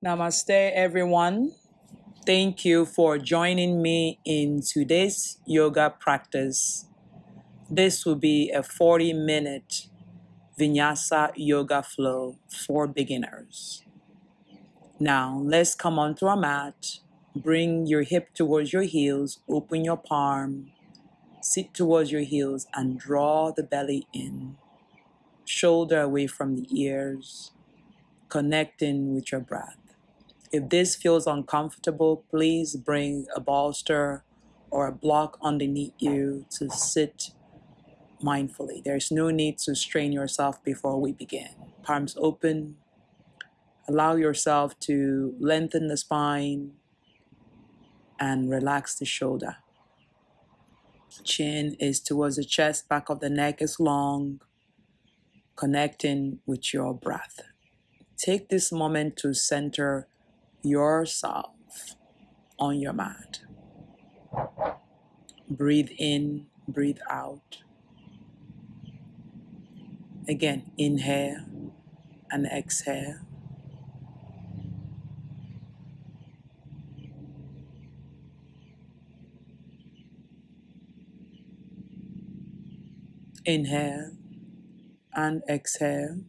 Namaste, everyone. Thank you for joining me in today's yoga practice. This will be a 40-minute Vinyasa yoga flow for beginners. Now, let's come onto our mat. Bring your hip towards your heels, open your palm, sit towards your heels, and draw the belly in. Shoulder away from the ears, connecting with your breath. If this feels uncomfortable, please bring a bolster or a block underneath you to sit mindfully. There's no need to strain yourself before we begin. Palms open. Allow yourself to lengthen the spine and relax the shoulder. Chin is towards the chest, back of the neck is long, connecting with your breath. Take this moment to center yourself on your mat. Breathe in, breathe out. Again, inhale and exhale. Inhale and exhale.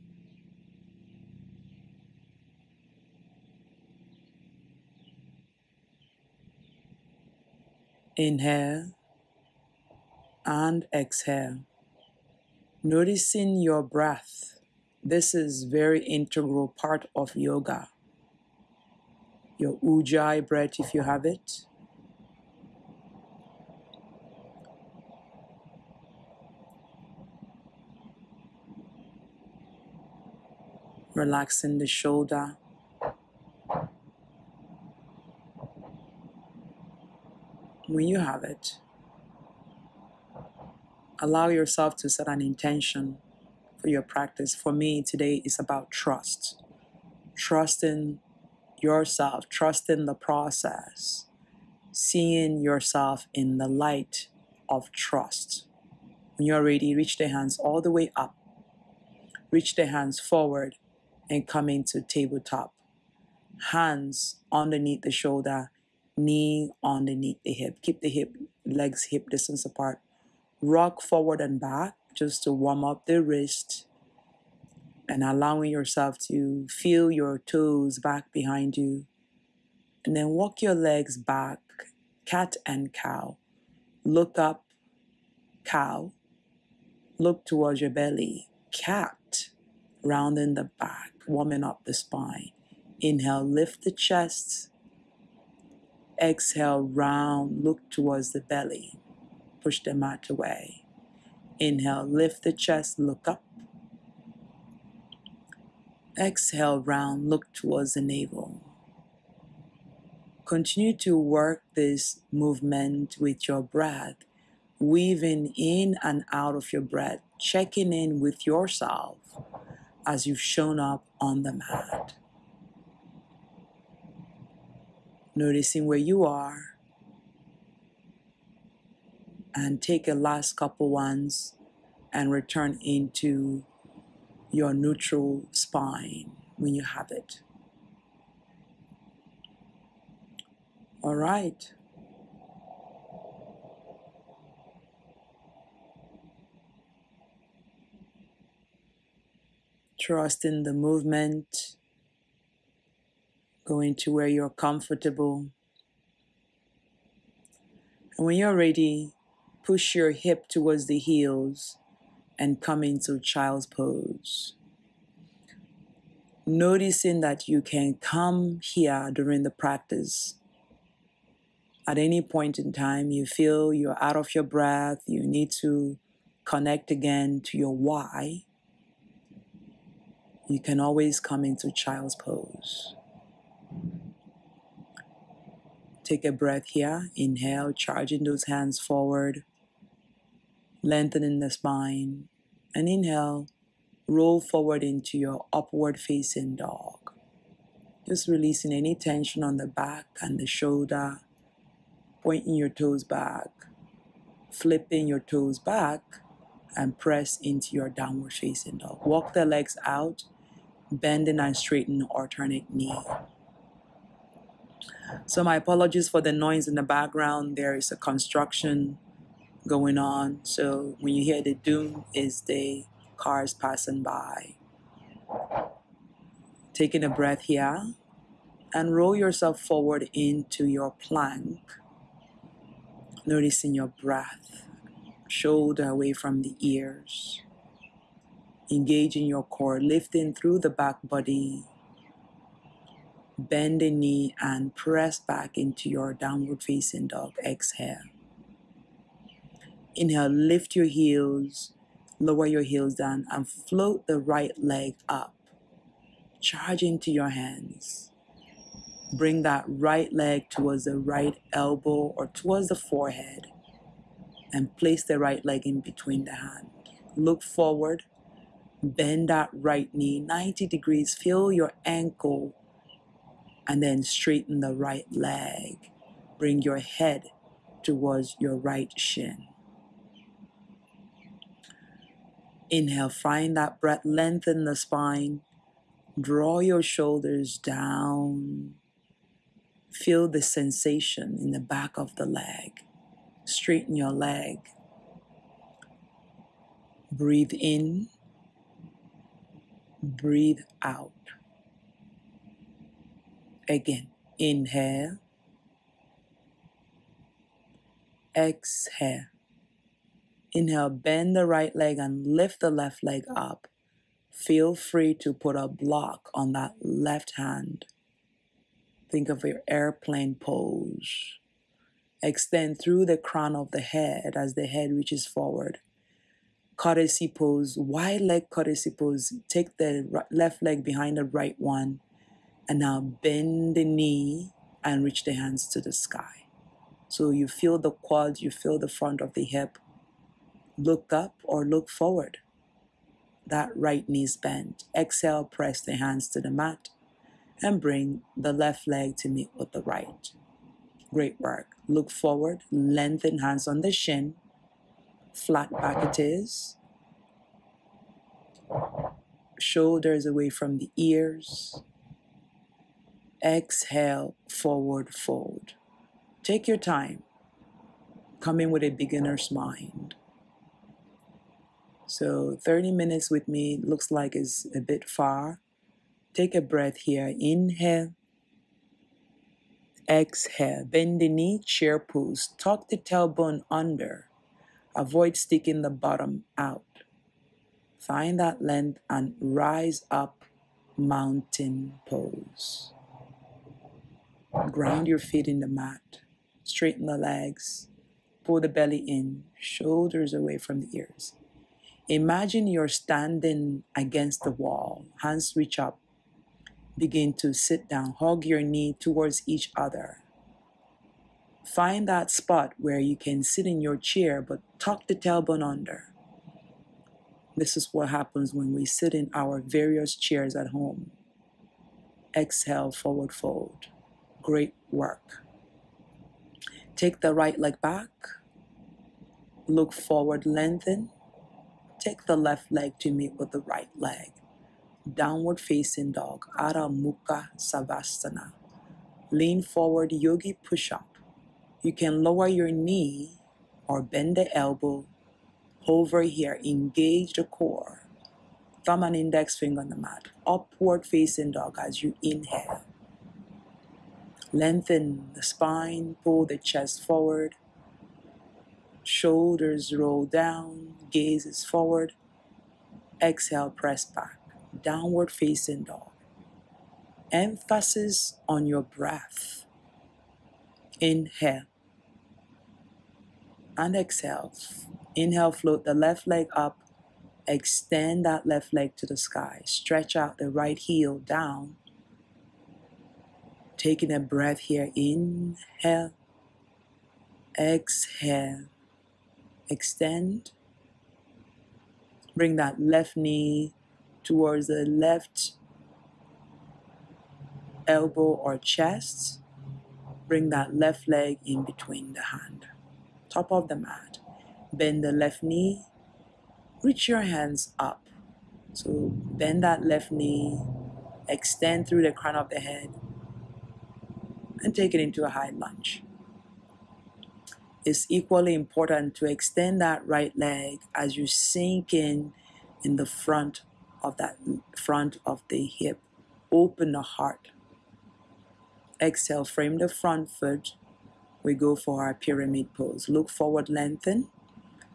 Inhale and exhale. Noticing your breath. This is very integral part of yoga. Your ujjayi breath if you have it. Relaxing the shoulder. When you have it, allow yourself to set an intention for your practice. For me, today is about trust. Trusting yourself, trusting the process, seeing yourself in the light of trust. When you're ready, reach the hands all the way up. Reach the hands forward and come into tabletop. Hands underneath the shoulder, knee underneath the hip. Keep the legs hip distance apart. Rock forward and back just to warm up the wrist and allowing yourself to feel your toes back behind you. And then walk your legs back, cat and cow. Look up, cow. Look towards your belly, cat. Rounding the back, warming up the spine. Inhale, lift the chest. Exhale, round, look towards the belly. Push the mat away. Inhale, lift the chest, look up. Exhale, round, look towards the navel. Continue to work this movement with your breath, weaving in and out of your breath, checking in with yourself as you've shown up on the mat. Noticing where you are, and take a last couple ones and return into your neutral spine when you have it. All right. Trust in the movement, going to where you're comfortable. And when you're ready, push your hip towards the heels and come into child's pose. Noticing that you can come here during the practice. At any point in time, you feel you're out of your breath, you need to connect again to your why. You can always come into child's pose. Take a breath here. Inhale, charging those hands forward, lengthening the spine. And inhale, roll forward into your upward facing dog. Just releasing any tension on the back and the shoulder, pointing your toes back, flipping your toes back, and press into your downward facing dog. Walk the legs out, bending and straighten alternate knee. So my apologies for the noise in the background. There is a construction going on. So when you hear the doom, is the cars passing by. Taking a breath here and roll yourself forward into your plank. Noticing your breath, shoulder away from the ears. Engaging your core, lifting through the back body. Bend the knee and press back into your downward facing dog. Exhale. Inhale, lift your heels, lower your heels down and float the right leg up. Charge into your hands. Bring that right leg towards the right elbow or towards the forehead and place the right leg in between the hand. Look forward, bend that right knee 90 degrees, feel your ankle and then straighten the right leg. Bring your head towards your right shin. Inhale, find that breath, lengthen the spine. Draw your shoulders down. Feel the sensation in the back of the leg. Straighten your leg. Breathe in. Breathe out. Again, inhale. Exhale. Inhale, bend the right leg and lift the left leg up. Feel free to put a block on that left hand. Think of your airplane pose. Extend through the crown of the head as the head reaches forward. Courtesy pose, wide leg courtesy pose. Take the left leg behind the right one. And now bend the knee and reach the hands to the sky. So you feel the quads, you feel the front of the hip. Look up or look forward. That right knee is bent. Exhale, press the hands to the mat and bring the left leg to meet with the right. Great work. Look forward, lengthen hands on the shin. Flat back it is. Shoulders away from the ears. Exhale, forward fold. Take your time. Come in with a beginner's mind. So 30 minutes with me looks like it's a bit far. Take a breath here. Inhale. Exhale. Bend the knee, chair pose. Tuck the tailbone under. Avoid sticking the bottom out. Find that length and rise up, mountain pose. Ground your feet in the mat. Straighten the legs. Pull the belly in. Shoulders away from the ears. Imagine you're standing against the wall. Hands reach up. Begin to sit down. Hug your knee towards each other. Find that spot where you can sit in your chair but tuck the tailbone under. This is what happens when we sit in our various chairs at home. Exhale, forward fold. Great work. Take the right leg back. Look forward, lengthen. Take the left leg to meet with the right leg. Downward facing dog, Adho Mukha Savasana. Lean forward, yogi push-up. You can lower your knee or bend the elbow. Hover here, engage the core. Thumb and index finger on the mat. Upward facing dog as you inhale. Lengthen the spine, pull the chest forward. Shoulders roll down, gaze is forward. Exhale, press back. Downward facing dog. Emphasis on your breath. Inhale. And exhale. Inhale, float the left leg up. Extend that left leg to the sky. Stretch out the right heel down. Taking a breath here. Inhale. Exhale. Extend. Bring that left knee towards the left elbow or chest. Bring that left leg in between the hand. Top of the mat. Bend the left knee. Reach your hands up. So bend that left knee. Extend through the crown of the head. and take it into a high lunge. It's equally important to extend that right leg as you sink in the front of the hip. Open the heart. Exhale, frame the front foot. We go for our pyramid pose. Look forward, lengthen.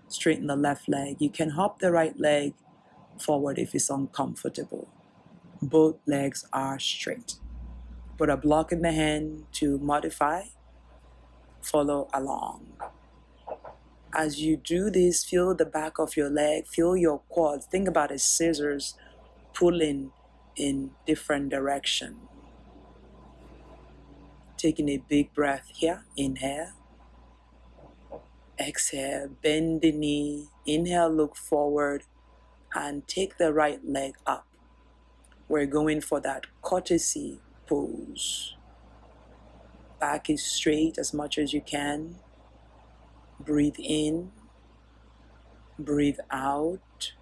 Straighten the left leg. You can hop the right leg forward if it's uncomfortable. Both legs are straight. Put a block in the hand to modify. Follow along. As you do this, feel the back of your leg, feel your quads. Think about it, scissors pulling in different direction. Taking a big breath here. Inhale. Exhale. Bend the knee. Inhale, look forward. And take the right leg up. We're going for that courtesy pose. Back is straight as much as you can. Breathe in. Breathe out.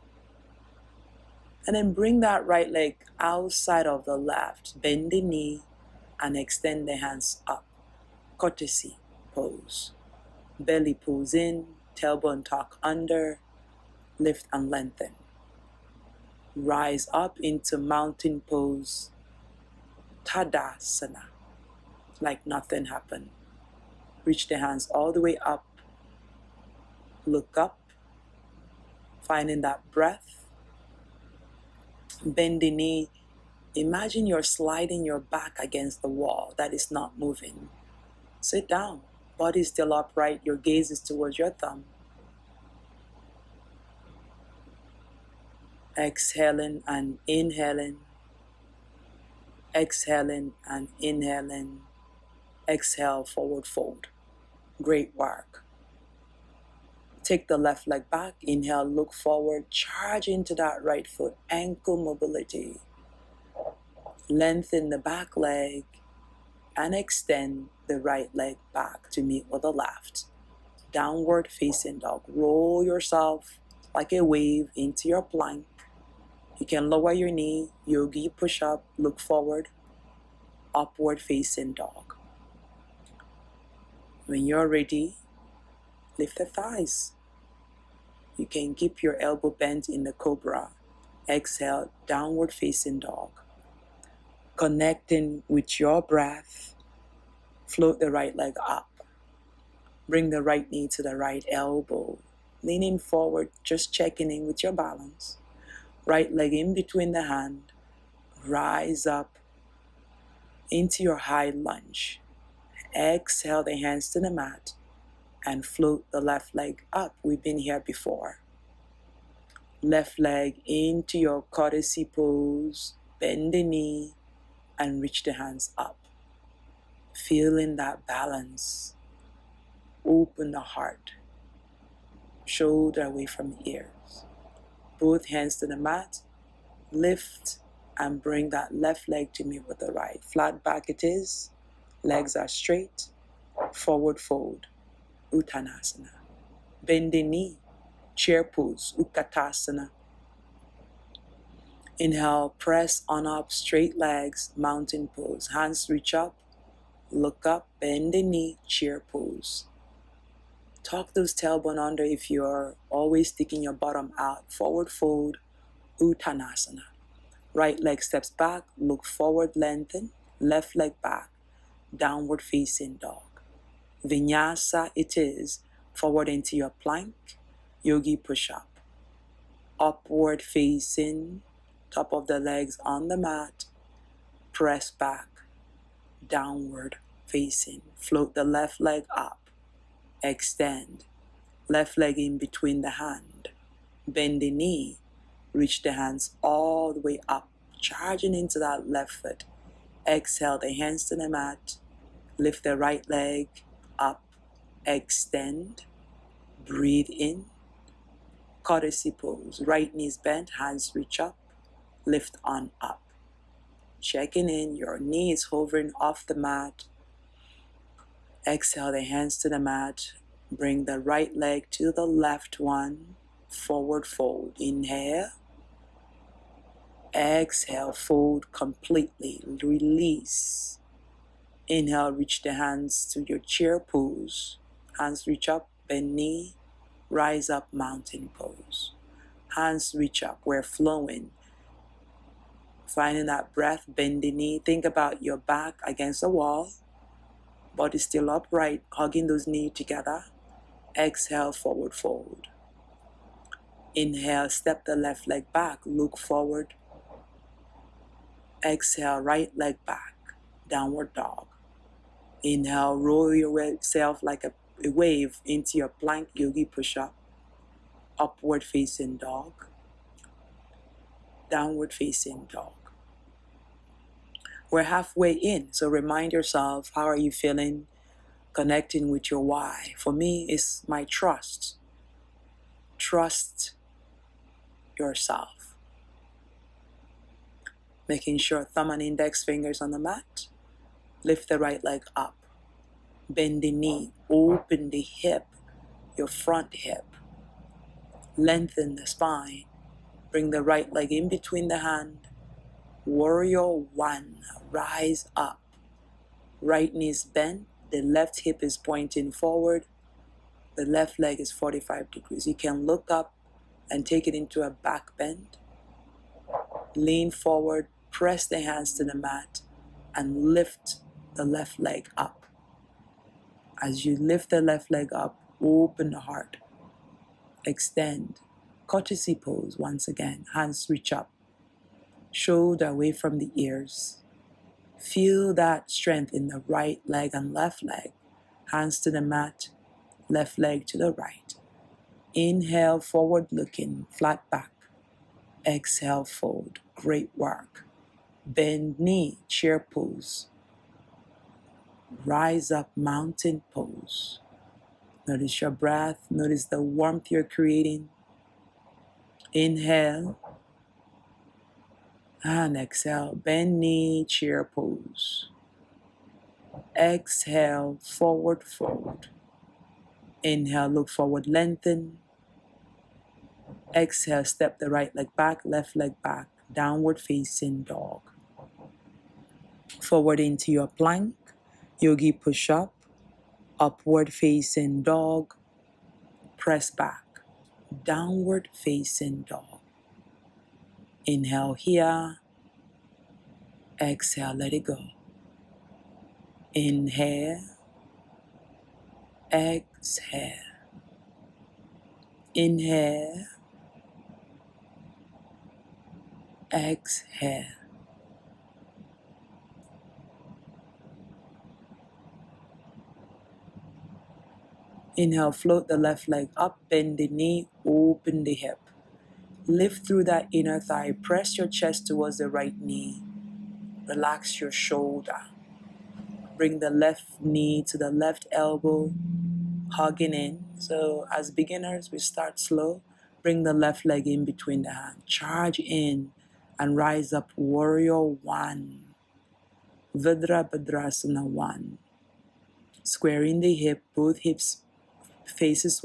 And then bring that right leg outside of the left. Bend the knee and extend the hands up. Courtesy pose. Belly pulls in, tailbone tuck under, lift and lengthen. Rise up into mountain pose. Tadasana. Like nothing happened. Reach the hands all the way up. Look up. Finding that breath. Bend the knee. Imagine you're sliding your back against the wall that is not moving. Sit down. Body is still upright. Your gaze is towards your thumb. Exhaling and inhaling. Exhaling and inhaling. Exhale, forward fold. Great work. Take the left leg back. Inhale, look forward. Charge into that right foot. Ankle mobility. Lengthen the back leg and extend the right leg back to meet with the left. Downward facing dog. Roll yourself like a wave into your plank. You can lower your knee. Yogi push up. Look forward. Upward facing dog. When you're ready, lift the thighs. You can keep your elbow bent in the cobra. Exhale, downward facing dog. Connecting with your breath, float the right leg up. Bring the right knee to the right elbow. Leaning forward, just checking in with your balance. Right leg in between the hand. Rise up into your high lunge. Exhale the hands to the mat and float the left leg up. We've been here before. Left leg into your courtesy pose. Bend the knee and reach the hands up. Feeling that balance. Open the heart. Shoulder away from ears. Both hands to the mat. Lift and bring that left leg to meet with the right. Flat back it is. Legs are straight. Forward fold. Uttanasana. Bend the knee. Chair pose. Utkatasana. Inhale, press on up, straight legs, mountain pose. Hands reach up, look up, bend the knee, chair pose. Tuck those tailbone under if you're always sticking your bottom out. Forward fold, Uttanasana. Right leg steps back, look forward, lengthen. Left leg back, downward facing dog. Vinyasa it is, forward into your plank, yogi push up. Upward facing, top of the legs on the mat, press back, downward facing. Float the left leg up, extend, left leg in between the hand, bend the knee, reach the hands all the way up, charging into that left foot. Exhale the hands to the mat, lift the right leg up, extend, breathe in, courtesy pose, right knees bent, hands reach up, lift on up. Checking in, your knee is hovering off the mat. Exhale the hands to the mat, bring the right leg to the left one, forward fold. Inhale, exhale, fold completely, release. Inhale, reach the hands to your chair pose. Hands reach up, bend knee, rise up, mountain pose. Hands reach up, we're flowing. Finding that breath, bend the knee. Think about your back against the wall. Body still upright, hugging those knees together. Exhale, forward fold. Inhale, step the left leg back, look forward. Exhale, right leg back, downward dog. Inhale, roll yourself like a wave into your plank yogi push-up. Upward facing dog. Downward facing dog. We're halfway in, so remind yourself, how are you feeling? Connecting with your why. For me, it's my trust. Trust yourself. Making sure thumb and index fingers on the mat. Lift the right leg up. Bend the knee. Open the hip, your front hip. Lengthen the spine. Bring the right leg in between the hand. Warrior one. Rise up. Right knee is bent. The left hip is pointing forward. The left leg is 45 degrees. You can look up and take it into a back bend. Lean forward, press the hands to the mat, and lift the left leg up. As you lift the left leg up, open the heart. Extend. Courtesy pose once again. Hands reach up. Shoulder away from the ears. Feel that strength in the right leg and left leg. Hands to the mat, left leg to the right. Inhale, forward looking, flat back. Exhale, fold. Great work. Bend knee, chair pose. Rise up, mountain pose. Notice your breath. Notice the warmth you're creating. Inhale. And exhale. Bend knee, chair pose. Exhale, forward fold. Inhale, look forward, lengthen. Exhale, step the right leg back, left leg back. Downward facing dog. Forward into your plank. Yogi push up. Upward facing dog. Press back. Downward facing dog. Inhale here. Exhale, let it go. Inhale. Exhale. Inhale. Exhale. Inhale, float the left leg up, bend the knee, open the hip. Lift through that inner thigh, press your chest towards the right knee. Relax your shoulder. Bring the left knee to the left elbow, hugging in. So as beginners, we start slow. Bring the left leg in between the hands. Charge in and rise up, warrior one. Virabhadrasana one. Squaring the hip, both hips faces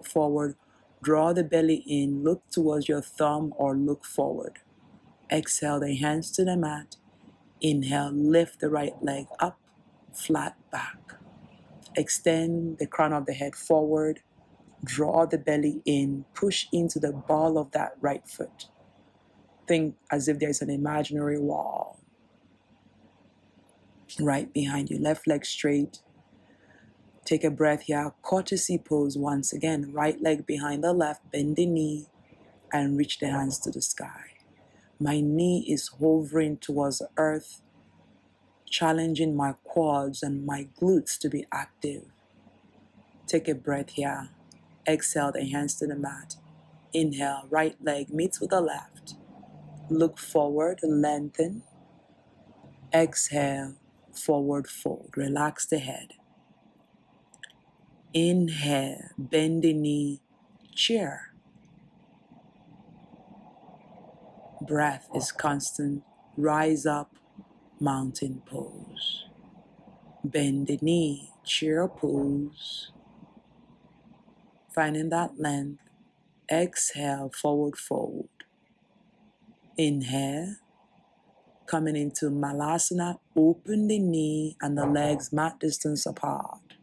forward. Draw the belly in, look towards your thumb or look forward. Exhale, the hands to the mat. Inhale, lift the right leg up, flat back. Extend the crown of the head forward. Draw the belly in, push into the ball of that right foot. Think as if there's an imaginary wall right behind you. Left leg straight. Take a breath here. Courtesy pose once again. Right leg behind the left. Bend the knee and reach the hands to the sky. My knee is hovering towards the earth, challenging my quads and my glutes to be active. Take a breath here. Exhale, the hands to the mat. Inhale, right leg meets with the left. Look forward, lengthen. Exhale, forward fold. Relax the head. Inhale, bend the knee, chair. Breath is constant. Rise up, mountain pose. Bend the knee, chair pose. Finding that length. Exhale, forward fold. Inhale. Coming into Malasana, open the knee and the legs mat distance apart.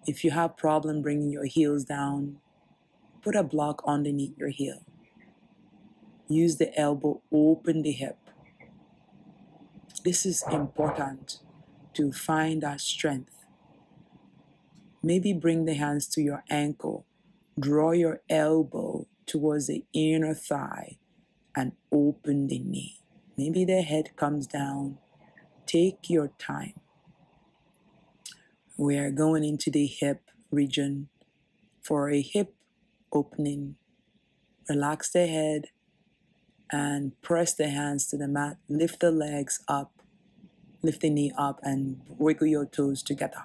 If you have problem bringing your heels down, put a block underneath your heel. Use the elbow, open the hip. This is important to find that strength. Maybe bring the hands to your ankle. Draw your elbow towards the inner thigh and open the knee. Maybe the head comes down. Take your time. We are going into the hip region for a hip opening. Relax the head and press the hands to the mat. Lift the legs up. Lift the knee up and wiggle your toes together.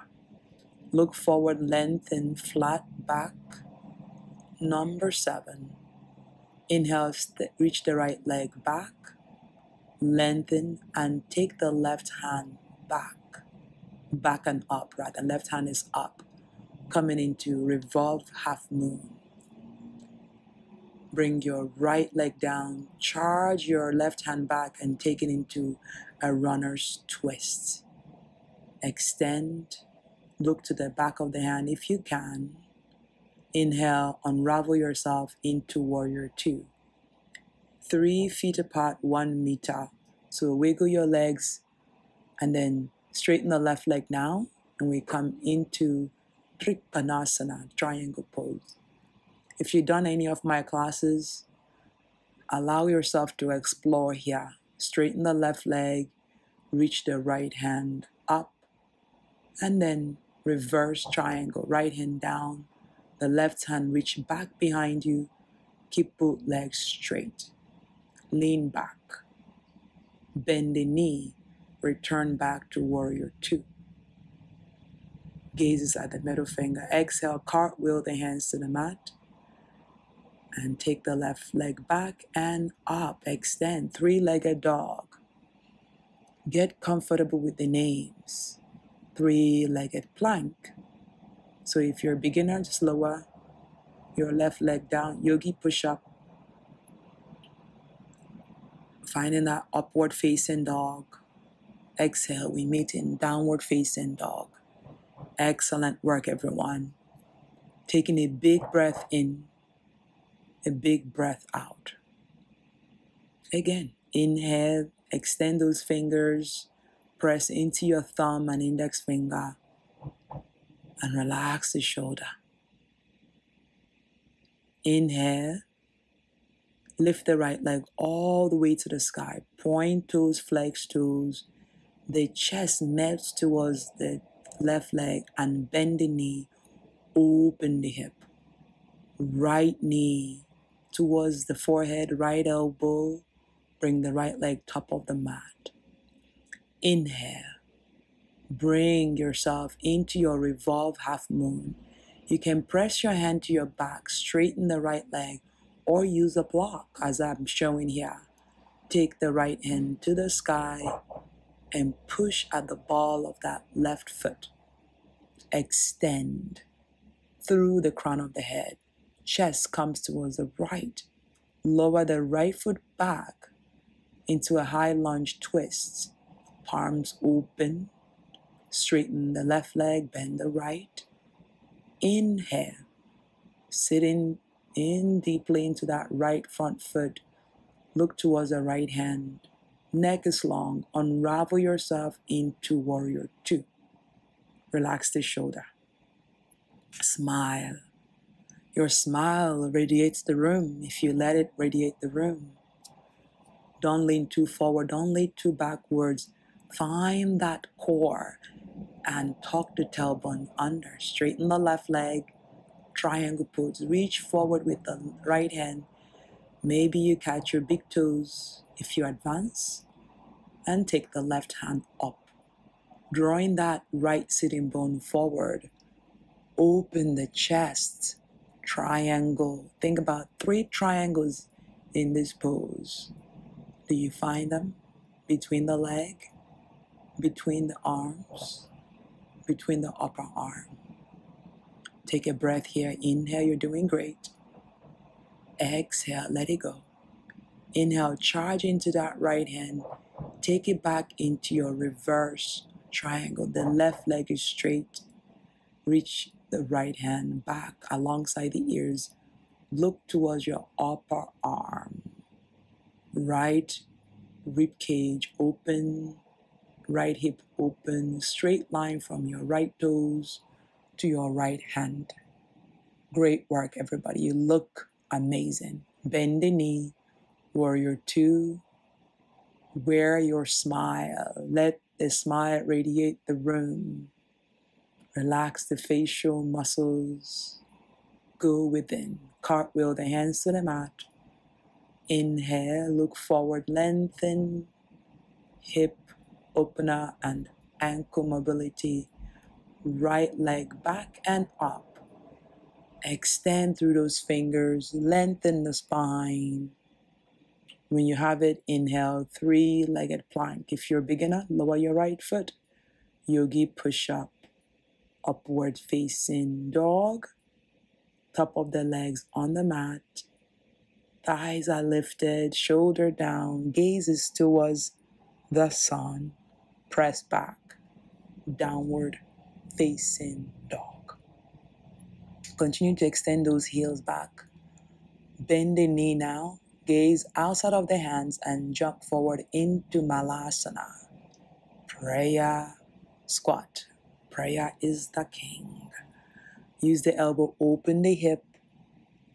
Look forward, lengthen, flat back. Number 7. Inhale, reach the right leg back. Lengthen and take the left hand back. Back and up, right? The left hand is up. Coming into revolve half moon. Bring your right leg down. Charge your left hand back and take it into a runner's twist. Extend. Look to the back of the hand if you can. Inhale, unravel yourself into warrior 2. 3 feet apart, 1 meter. So wiggle your legs and then straighten the left leg now. And we come into Trikonasana, triangle pose. If you've done any of my classes, allow yourself to explore here. Straighten the left leg, reach the right hand up, and then reverse triangle, right hand down, the left hand reach back behind you, keep both legs straight, lean back, bend the knee, return back to warrior 2. Gazes at the middle finger, exhale, cartwheel the hands to the mat, and take the left leg back and up, extend, 3-legged dog. Get comfortable with the names. 3-legged plank. So if you're a beginner, just lower your left leg down, yogi push-up. Finding that upward facing dog. Exhale, we meet in downward facing dog. Excellent work, everyone. Taking a big breath in, a big breath out. Again, inhale, extend those fingers, press into your thumb and index finger, and relax the shoulder. Inhale, lift the right leg all the way to the sky. Point toes, flex toes. The chest melts towards the left leg and bend the knee, open the hip. Right knee towards the forehead, right elbow. Bring the right leg top of the mat. Inhale. Bring yourself into your revolve half moon. You can press your hand to your back, straighten the right leg, or use a block as I'm showing here. Take the right hand to the sky and push at the ball of that left foot. Extend through the crown of the head. Chest comes towards the right. Lower the right foot back into a high lunge twist. Palms open. Straighten the left leg, bend the right. Inhale. Sitting in deeply into that right front foot. Look towards the right hand. Neck is long. Unravel yourself into warrior 2. Relax the shoulder. Smile. Your smile radiates the room if you let it radiate the room. Don't lean too forward. Don't lean too backwards. Find that core and tuck the tailbone under. Straighten the left leg. Triangle pose. Reach forward with the right hand. Maybe you catch your big toes if you advance. And take the left hand up. Drawing that right sitting bone forward. Open the chest. Triangle. Think about 3 triangles in this pose. Do you find them? Between the leg, between the arms, between the upper arm. Take a breath here. Inhale, you're doing great. Exhale, let it go. Inhale, charge into that right hand. Take it back into your reverse triangle. The left leg is straight. Reach the right hand back alongside the ears. Look towards your upper arm. Right rib cage open. Right hip open. Straight line from your right toes to your right hand. Great work, everybody. You look amazing. Bend the knee. Warrior 2. Wear your smile. Let the smile radiate the room. Relax the facial muscles. Go within. Cartwheel the hands to the mat. Inhale, look forward, lengthen. Hip opener and ankle mobility. Right leg back and up. Extend through those fingers. Lengthen the spine. When you have it, inhale, 3-legged plank. If you're a beginner, lower your right foot. Yogi push-up. Upward facing dog. Top of the legs on the mat. Thighs are lifted, shoulder down. Gaze is towards the sun. Press back. Downward facing dog. Continue to extend those heels back. Bend the knee now. Gaze outside of the hands and jump forward into Malasana. Prayer squat. Prayer is the king. Use the elbow, open the hip,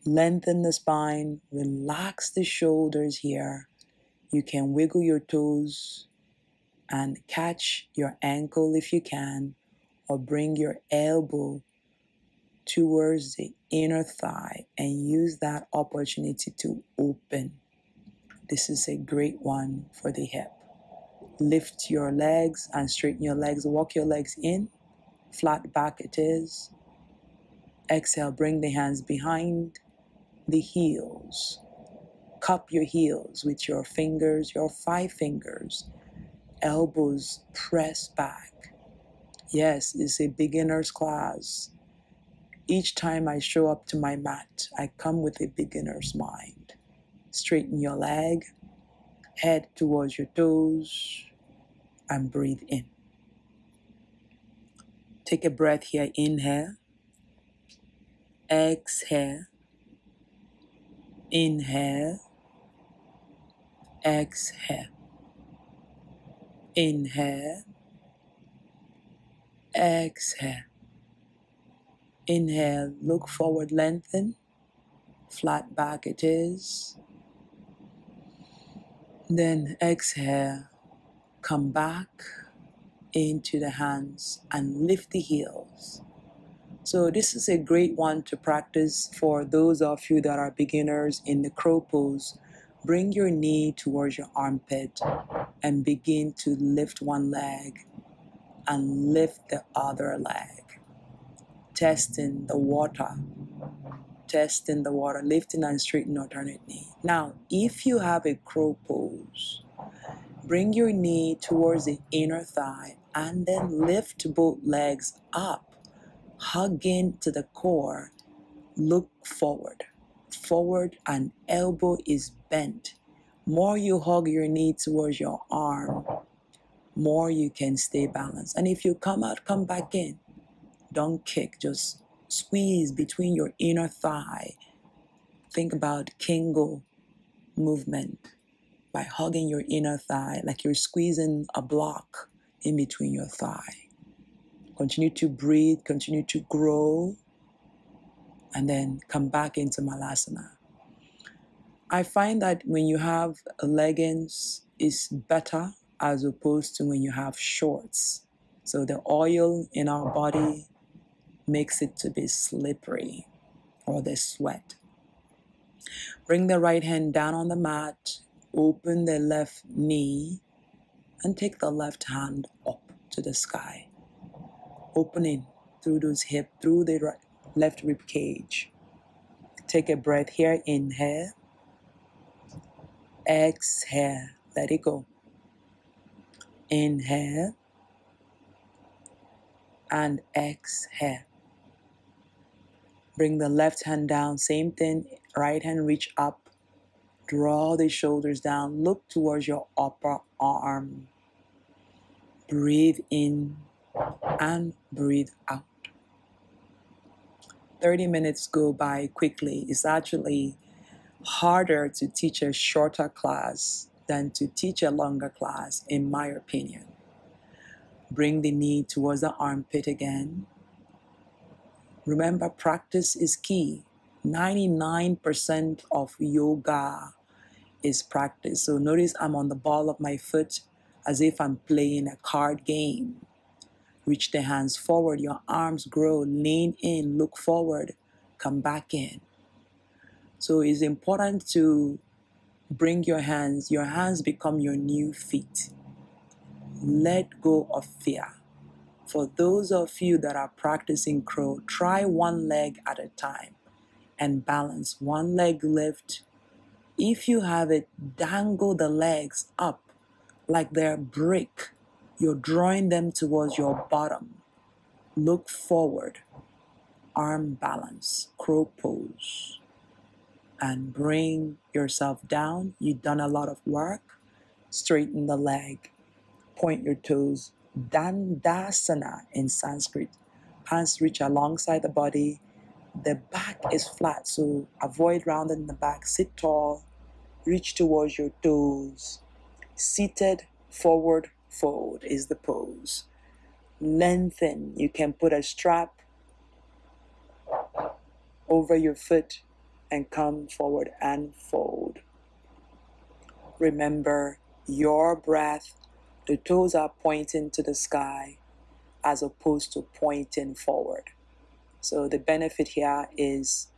lengthen the spine, relax the shoulders here. You can wiggle your toes and catch your ankle if you can, or bring your elbow towards the inner thigh and use that opportunity to open. This is a great one for the hip. Lift your legs and straighten your legs. Walk your legs in. Flat back it is. Exhale, bring the hands behind the heels. Cup your heels with your fingers, your 5 fingers. Elbows press back. Yes, it's a beginner's class. Each time I show up to my mat, I come with a beginner's mind. Straighten your leg, head towards your toes, and breathe in. Take a breath here, inhale, exhale, inhale, exhale, inhale, exhale. Inhale, look forward, lengthen, flat back it is. Then exhale, come back into the hands and lift the heels. So this is a great one to practice for those of you that are beginners in the crow pose. Bring your knee towards your armpit and begin to lift one leg and lift the other leg. Testing the water, lifting and straightening alternate knee. Now, if you have a crow pose, bring your knee towards the inner thigh and then lift both legs up, hug into the core, look forward, and elbow is bent. More you hug your knee towards your arm, more you can stay balanced. And if you come out, come back in. Don't kick, just squeeze between your inner thigh. Think about Kegel movement by hugging your inner thigh like you're squeezing a block in between your thigh. Continue to breathe, continue to grow, and then come back into Malasana. I find that when you have leggings, it's better as opposed to when you have shorts. So the oil in our body makes it to be slippery, or the sweat. Bring the right hand down on the mat, open the left knee, and take the left hand up to the sky. Opening through those hips, through the left rib cage. Take a breath here, inhale, exhale, let it go. Inhale, and exhale. Bring the left hand down, same thing, right hand reach up, Draw the shoulders down. Look towards your upper arm. Breathe in and breathe out. 30 minutes go by quickly. It's actually harder to teach a shorter class than to teach a longer class, in my opinion. Bring the knee towards the armpit again. Remember, practice is key. 99% of yoga is practice. So notice I'm on the ball of my foot as if I'm playing a card game. Reach the hands forward, your arms grow, lean in, look forward, come back in. So it's important to bring your hands become your new feet. Let go of fear. For those of you that are practicing crow, try one leg at a time and balance. One leg lift. If you have it, dangle the legs up like they're a brick. You're drawing them towards your bottom. Look forward. Arm balance. Crow pose. And bring yourself down. You've done a lot of work. Straighten the leg. Point your toes. Dandasana in Sanskrit. Hands reach alongside the body. The back is flat, so avoid rounding the back. Sit tall. Reach towards your toes. Seated, forward fold is the pose. Lengthen. You can put a strap over your foot and come forward and fold. Remember your breath. The toes are pointing to the sky as opposed to pointing forward. So the benefit here is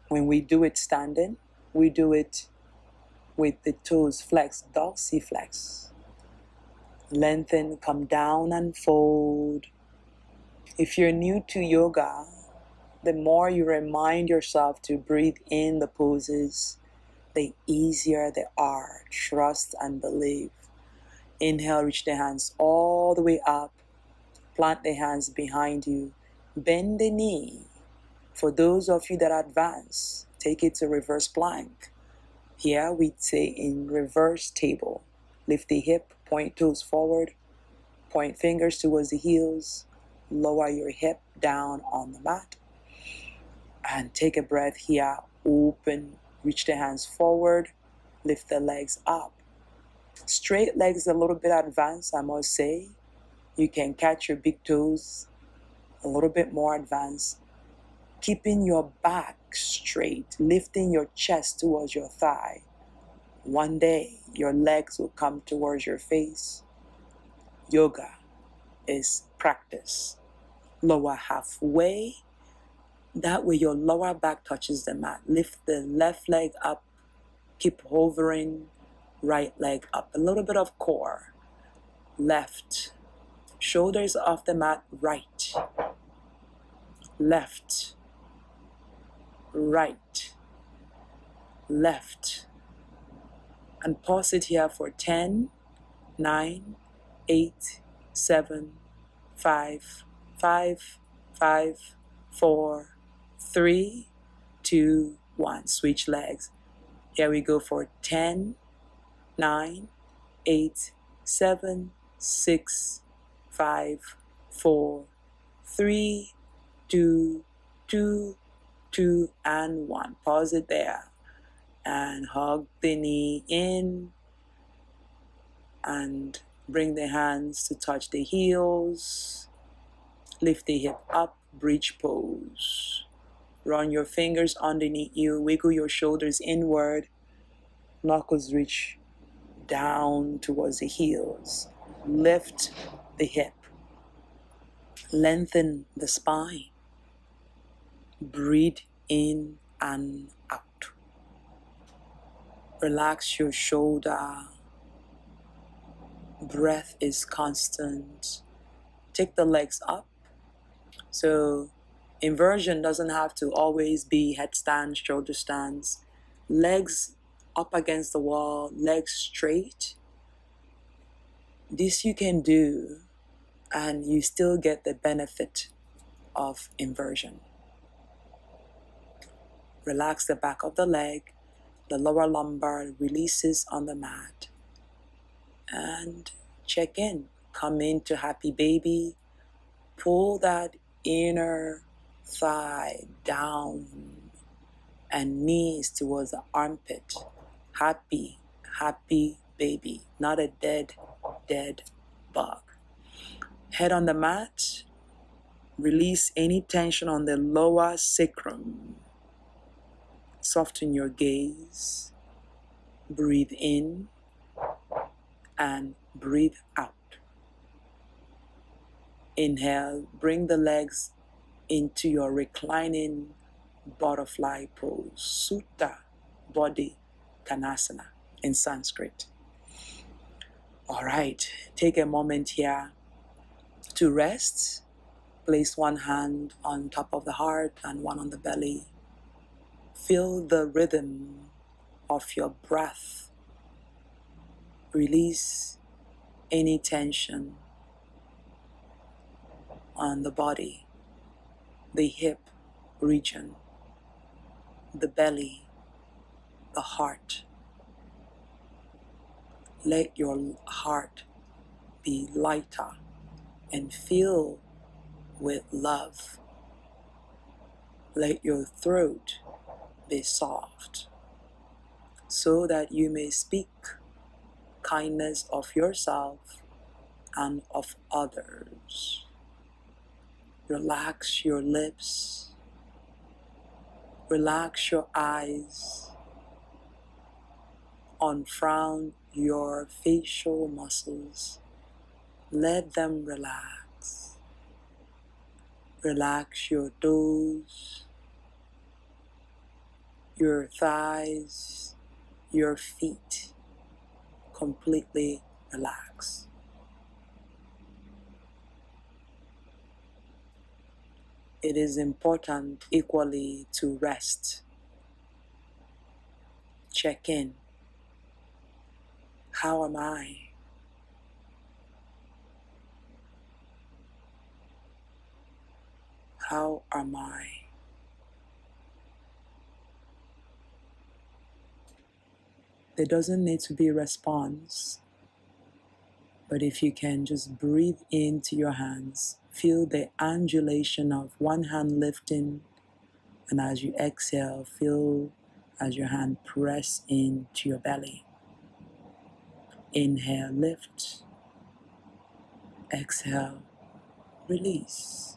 when we do it standing, we do it with the toes flexed, dorsiflex. Lengthen, come down and fold. If you're new to yoga, the more you remind yourself to breathe in the poses, the easier they are. Trust and believe. Inhale, reach the hands all the way up. Plant the hands behind you. Bend the knee. For those of you that advance, take it to reverse plank. Here we'd say in reverse table. Lift the hip, point toes forward, point fingers towards the heels, lower your hip down on the mat. And take a breath here, open, reach the hands forward, lift the legs up. Straight legs a little bit advanced, I must say. You can catch your big toes a little bit more advanced. Keeping your back straight, lifting your chest towards your thigh. One day, your legs will come towards your face. Yoga is practice. Lower halfway. That way your lower back touches the mat. Lift the left leg up. Keep hovering. Right leg up. A little bit of core. Left. Shoulders off the mat. Right. Left. Right. Left. And pause it here for 10, 9, 8, 7, 5, 4, 3, 2, 1. Switch legs. Here we go for 10, 9, 8, 7, 6, 5, 4, 3, 2, and 1. Pause it there. And hug the knee in. And bring the hands to touch the heels. Lift the hip up, bridge pose. Run your fingers underneath you. Wiggle your shoulders inward. Knuckles reach down towards the heels. Lift the hip. Lengthen the spine. Breathe in and out. Relax your shoulder. Breath is constant. Take the legs up. So inversion doesn't have to always be headstand, shoulder stands. Legs up against the wall, legs straight. This you can do and you still get the benefit of inversion. Relax the back of the leg. The lower lumbar releases on the mat. And check in. Come into happy baby. Pull that inner thigh down and knees towards the armpit. Happy, happy baby. Not a dead bug. Head on the mat. Release any tension on the lower sacrum. Soften your gaze. Breathe in and breathe out. Inhale, bring the legs into your reclining butterfly pose, Sutta Body Kanasana in Sanskrit. All right, take a moment here to rest. Place one hand on top of the heart and one on the belly. Feel the rhythm of your breath. Release any tension on the body, the hip region, the belly, the heart. Let your heart be lighter and fill with love. Let your throat be soft so that you may speak kindness of yourself and of others. Relax your lips. Relax your eyes. Unfrown your facial muscles. Let them relax. Relax your toes, your thighs, your feet. Completely relax. It is important equally to rest. Check in. How am I? How am I? There doesn't need to be a response, but if you can just breathe into your hands, feel the undulation of one hand lifting, and as you exhale, feel as your hand press into your belly. Inhale, lift. Exhale, release.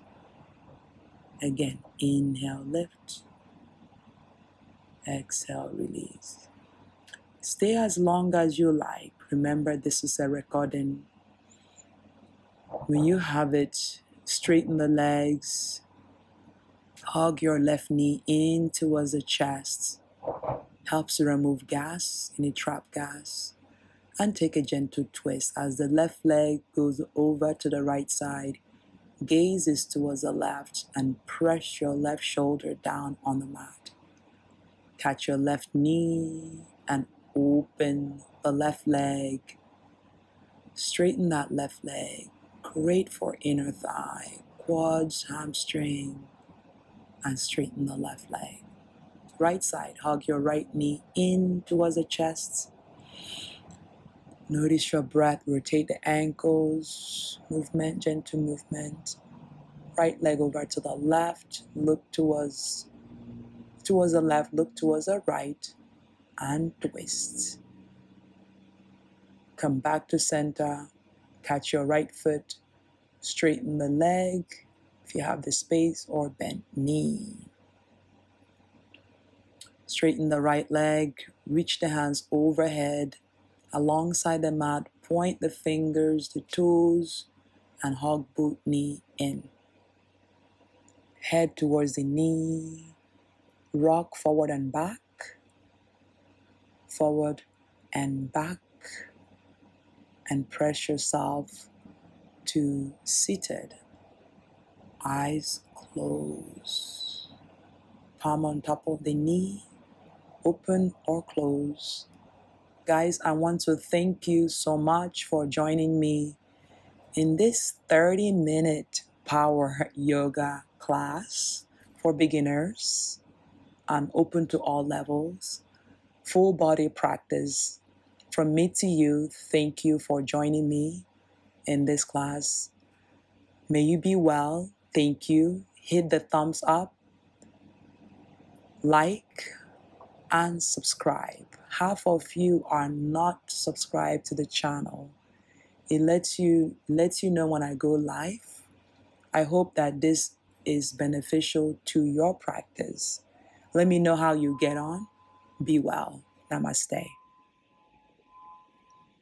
Again, inhale, lift. Exhale, release. Stay as long as you like. Remember, this is a recording. When you have it, straighten the legs. Hug your left knee in towards the chest. Helps to remove gas, any trapped gas. And take a gentle twist as the left leg goes over to the right side. Gaze is towards the left and press your left shoulder down on the mat. Catch your left knee and open the left leg. Straighten that left leg. Great for inner thigh, quads, hamstring, and straighten the left leg. Right side, hug your right knee in towards the chest. Notice your breath, rotate the ankles, movement, gentle movement. Right leg over to the left, look towards the left, look towards the right, and twist. Come back to center, catch your right foot, straighten the leg, if you have the space, or bent knee. Straighten the right leg, reach the hands overhead, alongside the mat, point the fingers, the toes, and hug both knee in. Head towards the knee, rock forward and back, forward and back, and press yourself to seated. Eyes closed. Palm on top of the knee, open or close. Guys, I want to thank you so much for joining me in this 30-minute power yoga class for beginners and open to all levels. full body practice. From me to you, thank you for joining me in this class. May you be well. Thank you. Hit the thumbs up, like, and subscribe. Half of you are not subscribed to the channel. It lets you know when I go live. I hope that this is beneficial to your practice. Let me know how you get on. Be well. Namaste.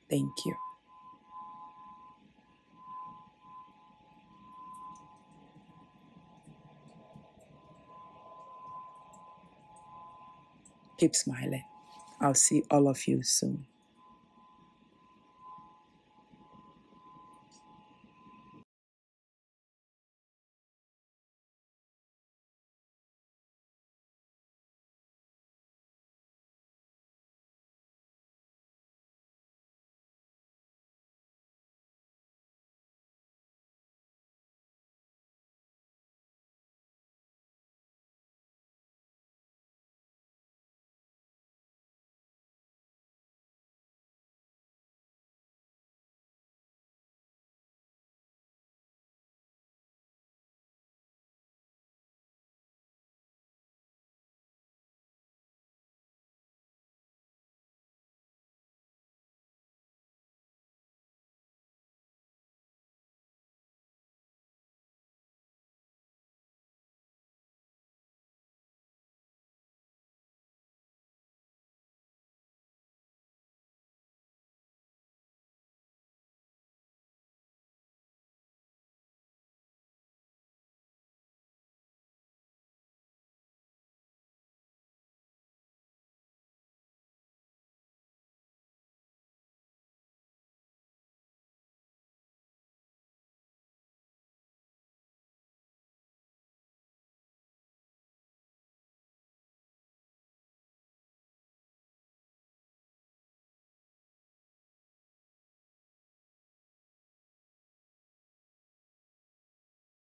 Thank you. Keep smiling. I'll see all of you soon.